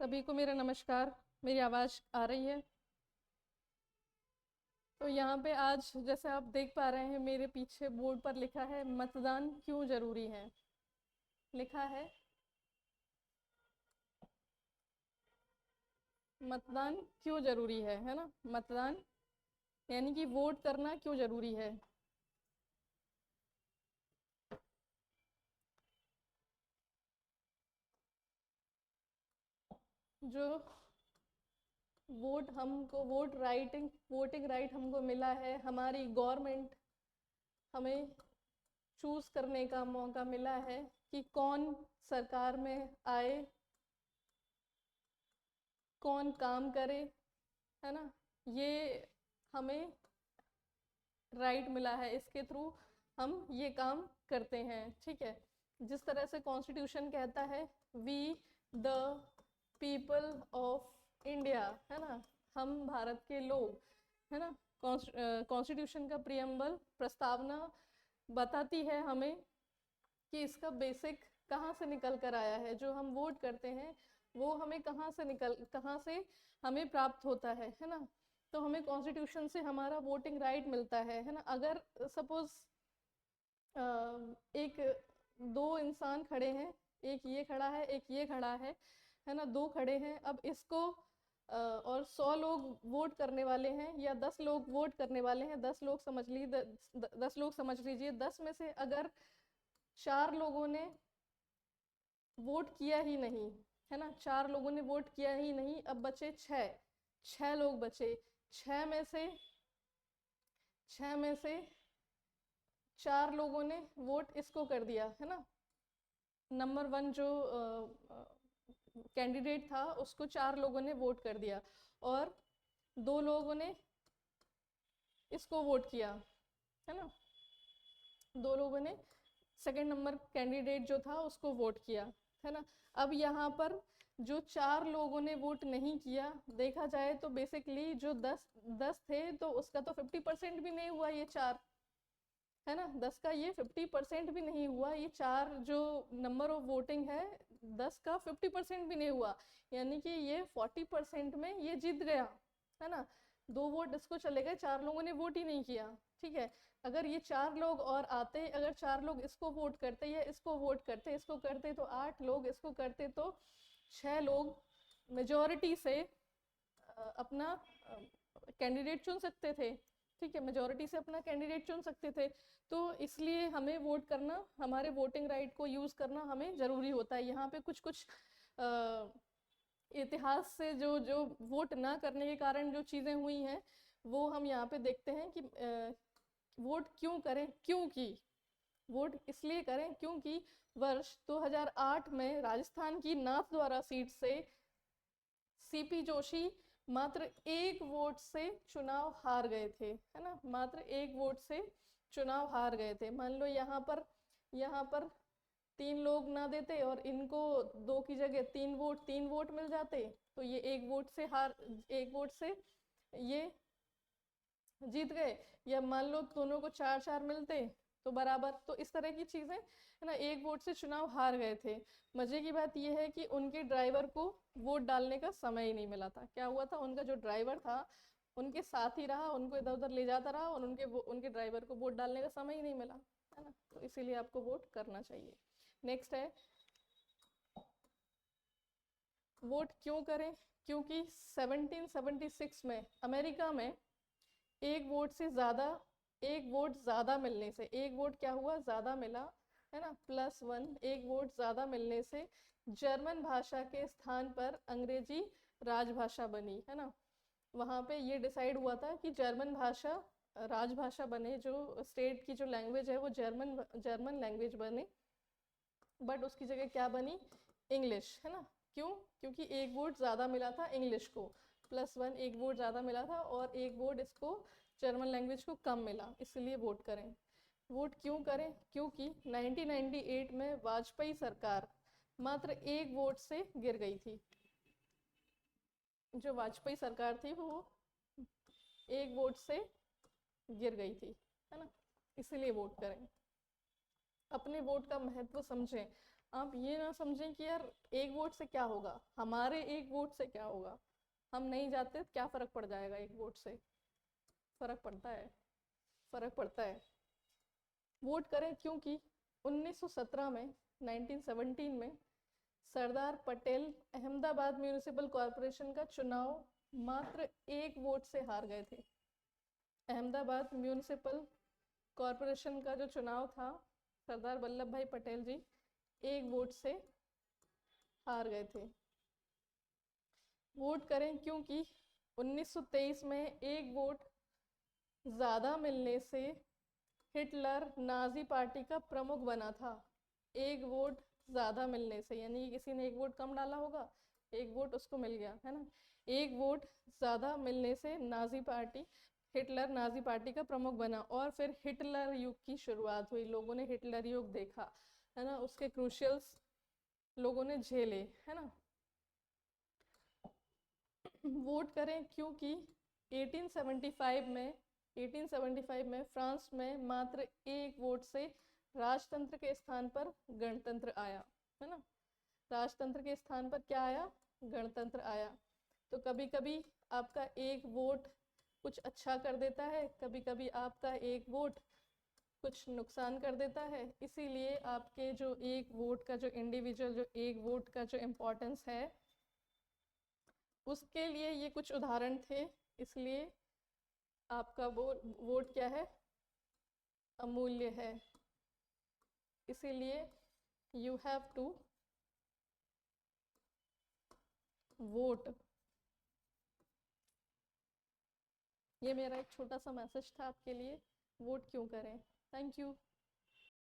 सभी को मेरा नमस्कार। मेरी आवाज़ आ रही है? तो यहाँ पे आज जैसे आप देख पा रहे हैं मेरे पीछे बोर्ड पर लिखा है मतदान क्यों जरूरी है। लिखा है मतदान क्यों जरूरी है ना। मतदान यानी कि वोट करना क्यों जरूरी है। जो वोटिंग राइट हमको मिला है, हमारी गवर्नमेंट हमें चूज करने का मौका मिला है कि कौन सरकार में आए, कौन काम करे, है ना। ये हमें राइट मिला है, इसके थ्रू हम ये काम करते हैं। ठीक है, जिस तरह से कॉन्स्टिट्यूशन कहता है we the people of India, है ना, हम भारत के लोग, है ना। कॉन्स्टिट्यूशन का प्रियम्बल प्रस्तावना बताती है हमें कि इसका बेसिक कहाँ से निकल कर आया है। जो हम वोट करते हैं वो हमें कहाँ से हमें प्राप्त होता है ना। तो हमें कॉन्स्टिट्यूशन से हमारा वोटिंग राइट मिलता है ना। अगर सपोज एक दो इंसान खड़े हैं, एक ये खड़ा है एक ये खड़ा है ना, दो खड़े हैं। अब इसको और 100 लोग वोट करने वाले हैं या 10 लोग वोट करने वाले हैं। 10 लोग समझ लीजिए, 10 लोग समझ लीजिए। 10 में से अगर 4 लोगों ने वोट किया ही नहीं, है ना, 4 लोगों ने वोट किया ही नहीं, अब बचे 6 लोग बचे। 6 में से 4 लोगों ने वोट इसको कर दिया, है ना। नंबर 1 जो कैंडिडेट था उसको 4 लोगों ने वोट कर दिया और 2 लोगों ने इसको वोट किया, है ना। 2 लोगों ने सेकंड नंबर कैंडिडेट जो था उसको वोट किया, है ना। अब यहाँ पर जो 4 लोगों ने वोट नहीं किया, देखा जाए तो बेसिकली जो 10 थे तो उसका तो 50% भी नहीं हुआ ये 4, है ना। 10 का ये 50% भी नहीं हुआ। ये 4 जो नंबर ऑफ वोटिंग है 10 का 50% भी नहीं हुआ, यानी कि ये 40% में ये जीत गया, है ना। 2 वोट इसको चले गए, 4 लोगों ने वोट ही नहीं किया। ठीक है, अगर ये 4 लोग और आते, अगर 4 लोग इसको वोट करते या इसको वोट करते, इसको करते तो 8 लोग, इसको करते तो 6 लोग मेजोरिटी से अपना कैंडिडेट चुन सकते थे। ठीक है, मेजोरिटी से अपना कैंडिडेट चुन सकते थे। तो इसलिए हमें वोट करना, हमारे वोटिंग राइट को यूज़ करना हमें ज़रूरी होता है। यहाँ पे कुछ कुछ इतिहास से जो जो वोट ना करने के कारण जो चीज़ें हुई हैं वो हम यहाँ पे देखते हैं कि वोट क्यों करें, क्योंकि वोट इसलिए करें क्योंकि वर्ष 2008 में राजस्थान की नाथद्वारा सीट से सीपी जोशी मात्र 1 वोट से चुनाव हार गए थे, है ना। मात्र 1 वोट से चुनाव हार गए थे। मान लो यहाँ पर 3 लोग ना देते और इनको 2 की जगह 3 वोट मिल जाते तो ये 1 वोट से ये जीत गए। या मान लो दोनों को 4-4 मिलते तो बराबर। तो इस तरह की चीजें, है ना, 1 वोट से चुनाव हार गए थे। मजे की बात यह है कि उनके ड्राइवर को वोट डालने का समय ही नहीं मिला था। क्या हुआ था, उनका जो ड्राइवर था उनके साथ ही रहा, उनको इधर उधर ले जाता रहा और उनके ड्राइवर को वोट डालने का समय ही नहीं मिला, है ना। तो इसीलिए आपको वोट करना चाहिए। नेक्स्ट है वोट क्यों करें। क्योंकि 1776 में अमेरिका में एक वोट से ज़्यादा, एक वोट ज़्यादा मिलने से, एक वोट क्या हुआ, ज़्यादा मिला, है ना, +1, एक वोट ज़्यादा मिलने से जर्मन भाषा के स्थान पर अंग्रेजी राजभाषा बनी, है ना। वहाँ पे ये डिसाइड हुआ था कि जर्मन भाषा राजभाषा बने, जो स्टेट की जो लैंग्वेज है वो जर्मन लैंग्वेज बने, बट उसकी जगह क्या बनी, इंग्लिश, है ना। क्यों, क्योंकि एक वोट ज़्यादा मिला था इंग्लिश को, +1 एक वोट ज़्यादा मिला था और एक वोट इसको जर्मन लैंग्वेज को कम मिला, इसलिए वोट करें। वोट क्यों करें, क्योंकि 1998 में वाजपेयी सरकार मात्र 1 वोट से गिर गई थी। जो वाजपेयी सरकार थी वो 1 वोट से गिर गई थी, है ना। इसलिए वोट करें, अपने वोट का महत्व समझें। आप ये ना समझें कि यार एक वोट से क्या होगा, हमारे एक वोट से क्या होगा, हम नहीं जाते तो क्या फ़र्क पड़ जाएगा, एक वोट से फ़र्क पड़ता है, फ़र्क पड़ता है। वोट करें क्योंकि 1917 में 1917 में सरदार पटेल अहमदाबाद म्यूनिसिपल कॉरपोरेशन का चुनाव मात्र एक वोट से हार गए थे। अहमदाबाद म्यूनिसिपल कॉरपोरेशन का जो चुनाव था, सरदार वल्लभ भाई पटेल जी एक वोट से हार गए थे। वोट करें क्योंकि 1923 में एक वोट ज़्यादा मिलने से हिटलर नाजी पार्टी का प्रमुख बना था। एक वोट ज़्यादा मिलने से, यानी किसी ने एक वोट कम डाला होगा, एक वोट उसको मिल गया, है ना। एक वोट ज़्यादा मिलने से हिटलर नाजी पार्टी का प्रमुख बना, और फिर हिटलर युग की शुरुआत हुई। लोगों ने हिटलर युग देखा, है ना, उसके क्रूशियल्स लोगों ने झेले, है ना। वोट करें क्योंकि 1875 में फ्रांस में मात्र एक वोट से राजतंत्र के स्थान पर गणतंत्र आया, है ना। राजतंत्र के स्थान पर क्या आया, गणतंत्र आया। तो कभी कभी आपका एक वोट कुछ अच्छा कर देता है, कभी कभी आपका एक वोट कुछ नुकसान कर देता है। इसीलिए आपके जो एक वोट का जो इंडिविजुअल जो एक वोट का जो इम्पोर्टेंस है, उसके लिए ये कुछ उदाहरण थे। इसलिए आपका वोट क्या है, अमूल्य है। इसीलिए यू हैव टू वोट। ये मेरा एक छोटा सा मैसेज था आपके लिए, वोट क्यों करें। Thank you.